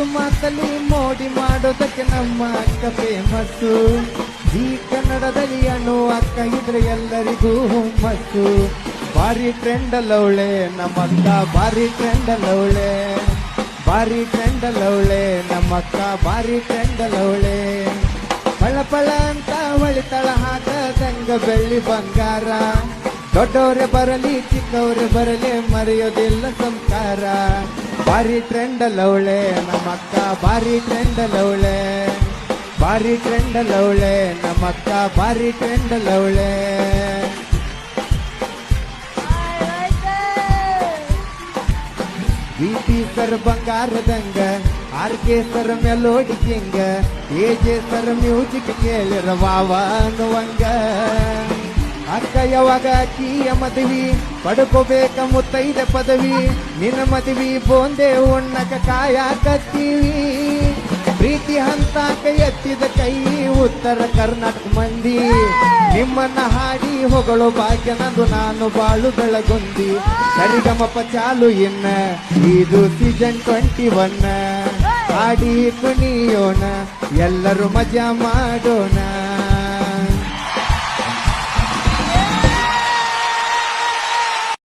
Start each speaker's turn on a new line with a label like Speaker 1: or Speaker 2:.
Speaker 1: ಮಾತಲ್ಲಿ ಮೋಡಿ ಮಾಡೋದಕ್ಕೆ ನಮ್ಮ ಅಕ್ಕ ಫೇಮಸ್ಸು. ಈ ಕನ್ನಡದಲ್ಲಿ ಅಣ್ಣು ಅಕ್ಕ ಇದ್ರೆ ಎಲ್ಲರಿಗೂ ಹುಮ್ಮಸ್ಸು. ಭಾರಿ ಟ್ರೆಂಡ್ ಅಲ್ಲವಳೆ ನಮ್ಮಕ್ಕ, ಭಾರಿ ಟ್ರೆಂಡ್ ಅಲ್ಲವಳೆ, ಭಾರಿ ಟ್ರೆಂಡ್ ಅಲ್ಲವಳೆ ನಮ್ಮಕ್ಕ, ಭಾರಿ ಟ್ರೆಂಡ್ ಅಲ್ಲವಳೆ. ಪಳ ಪಳ ಅಂತ ಹೊಳಿತಳ ಹಾಕದಂಗ ಬೆಳ್ಳಿ ಬಂಗಾರ. ದೊಡ್ಡವ್ರೆ ಬರಲಿ ಚಿಕ್ಕವ್ರೆ ಬರಲಿ ಮರೆಯೋದಿಲ್ಲ ಸಂಸ್ಕಾರ. ಭಾರಿ ಟ್ರೆಂಡ್ ಅಲ್ಲವಳೆ ನಮ್ಮಕ್ಕ, ಭಾರಿ ಟ್ರೆಂಡ್ ಅಲ್ಲವಳೆ, ಭಾರಿ ಟ್ರೆಂಡ್ ಅಲ್ಲವಳೆ ನಮ್ಮಕ್ಕ, ಭಾರಿ ಟ್ರೆಂಡ್ ಅಲ್ಲವಳೆ. ಬಿಪಿ ಸರ್ ಬಂಗಾರದಂಗ, ಆರ್.ಕೆ. ಸರ್ ಮೆಲೋಡಿ ಕಿಂಗ, ಎ.ಜೆ. ಸರ್ ಮ್ಯೂಸಿಕ್ ಕೇಳಿರ ವಾವ ಅನ್ನುವಂಗ. ಅಕ್ಕ ಯಾವಾಗ ಅಕ್ಕಿಯ ಮದುವಿ ಪಡ್ಕೋಬೇಕ ಮುತ್ತೈದೆ ಪದವಿ. ನಿನ್ನ ಮದುವಿ ಬೋಂದೆ ಉಣ್ಣಕ ಕಾಯಕತ್ತೀವಿ. ಪ್ರೀತಿ ಹಂತಾಕ ಎತ್ತಿದ ಕೈ ಉತ್ತರ ಕರ್ನಾಟಕ ಮಂದಿ. ನಿಮ್ಮನ್ನ ಹಾಡಿ ಹೊಗಳು ಭಾಗ್ಯ ನಂದು ನಾನು ಬಾಳು ಬೆಳಗೊಂದಿ. ಸರಿಗಮಪ ಚಾಲು ಇನ್ನ ಇದು ಸೀಸನ್ 21. ಹಾಡಿ ಕುಣಿಯೋಣ ಎಲ್ಲರೂ ಮಜಾ ಮಾಡೋಣ.